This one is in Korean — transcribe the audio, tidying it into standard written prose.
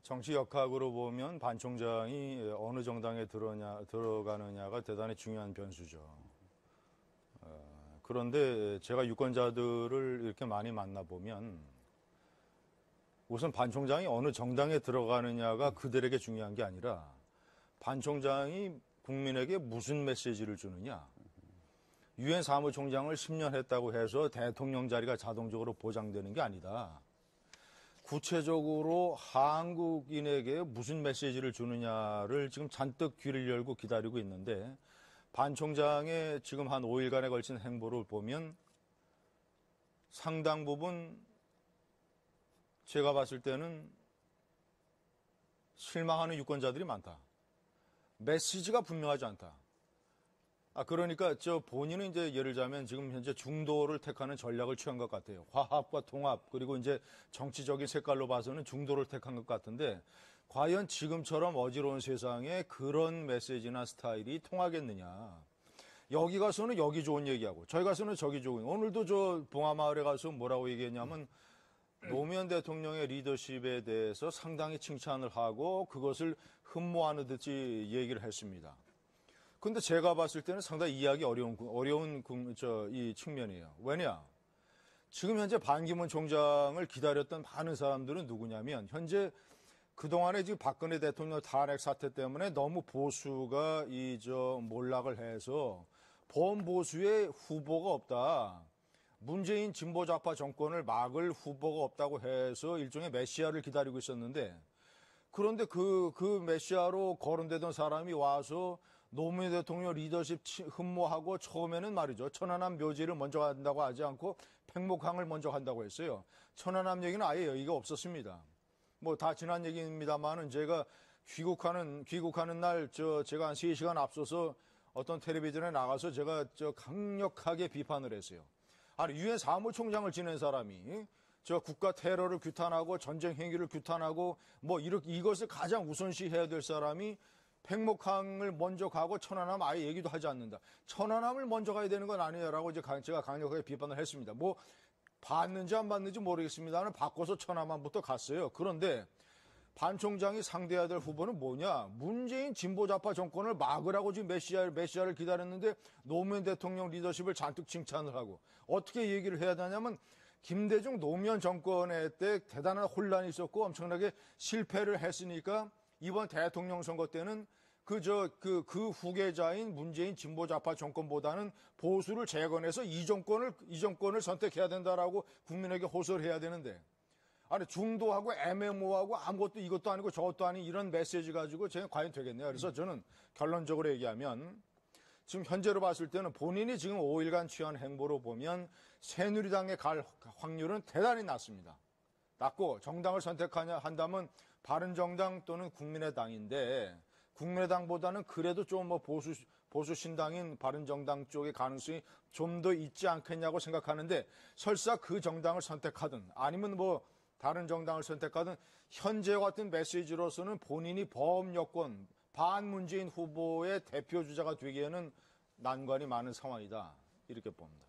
정치 역학으로 보면 반 총장이 어느 정당에 들어가느냐가 대단히 중요한 변수죠. 그런데 제가 유권자들을 이렇게 많이 만나보면 우선 반 총장이 어느 정당에 들어가느냐가 그들에게 중요한 게 아니라 반 총장이 국민에게 무슨 메시지를 주느냐. 유엔 사무총장을 10년 했다고 해서 대통령 자리가 자동적으로 보장되는 게 아니다. 구체적으로 한국인에게 무슨 메시지를 주느냐를 지금 잔뜩 귀를 열고 기다리고 있는데 반 총장의 지금 한 5일간에 걸친 행보를 보면 상당 부분 제가 봤을 때는 실망하는 유권자들이 많다. 메시지가 분명하지 않다. 그러니까 본인은 이제 예를 들자면 지금 현재 중도를 택하는 전략을 취한 것 같아요. 화합과 통합, 그리고 이제 정치적인 색깔로 봐서는 중도를 택한 것 같은데 과연 지금처럼 어지러운 세상에 그런 메시지나 스타일이 통하겠느냐. 여기 가서는 여기 좋은 얘기하고 저기 가서는 저기 좋은. 오늘도 저 봉하마을에 가서 뭐라고 얘기했냐면 노무현 대통령의 리더십에 대해서 상당히 칭찬을 하고 그것을 흠모하는 듯이 얘기를 했습니다. 근데 제가 봤을 때는 상당히 이해하기 어려운 이 측면이에요. 왜냐? 지금 현재 반기문 총장을 기다렸던 많은 사람들은 누구냐면 현재 그동안에 지금 박근혜 대통령 탄핵 사태 때문에 너무 보수가 몰락을 해서 범보수의 후보가 없다. 문재인 진보좌파 정권을 막을 후보가 없다고 해서 일종의 메시아를 기다리고 있었는데 그런데 그 메시아로 거론되던 사람이 와서 노무현 대통령 리더십 흠모하고 처음에는 말이죠. 천안함 묘지를 먼저 한다고 하지 않고 팽목항을 먼저 한다고 했어요. 천안함 얘기는 아예 여기가 없었습니다. 뭐 다 지난 얘기입니다만은 제가 귀국하는 날 제가 한 3시간 앞서서 어떤 텔레비전에 나가서 제가 강력하게 비판을 했어요. 아니 유엔 사무총장을 지낸 사람이 국가 테러를 규탄하고 전쟁 행위를 규탄하고 이것을 가장 우선시해야 될 사람이 팽목항을 먼저 가고 천안함 아예 얘기도 하지 않는다. 천안함을 먼저 가야 되는 건 아니냐라고 제가 강력하게 비판을 했습니다. 봤는지 안 봤는지 모르겠습니다만 바꿔서 천안함부터 갔어요. 그런데 반 총장이 상대해야 될 후보는 뭐냐? 문재인 진보좌파 정권을 막으라고 지금 메시아를 기다렸는데 노무현 대통령 리더십을 잔뜩 칭찬을 하고 어떻게 얘기를 해야 되냐면 김대중 노무현 정권의 때 대단한 혼란이 있었고 엄청나게 실패를 했으니까 이번 대통령 선거 때는 그 후계자인 문재인 진보좌파 정권보다는 보수를 재건해서 이 정권을 선택해야 된다라고 국민에게 호소를 해야 되는데 아니 중도하고 애매모호하고 아무것도 이것도 아니고 저것도 아닌 이런 메시지 가지고 제가 과연 되겠네요. 그래서 저는 결론적으로 얘기하면 지금 현재로 봤을 때는 본인이 지금 5일간 취한 행보로 보면 새누리당에 갈 확률은 대단히 낮습니다. 낮고 정당을 한다면 바른정당 또는 국민의당인데 국민의당보다는 그래도 좀 보수 신당인 바른정당 쪽의 가능성이 좀 더 있지 않겠냐고 생각하는데 설사 그 정당을 선택하든 아니면 다른 정당을 선택하든 현재와 같은 메시지로서는 본인이 범여권 반문재인 후보의 대표주자가 되기에는 난관이 많은 상황이다. 이렇게 봅니다.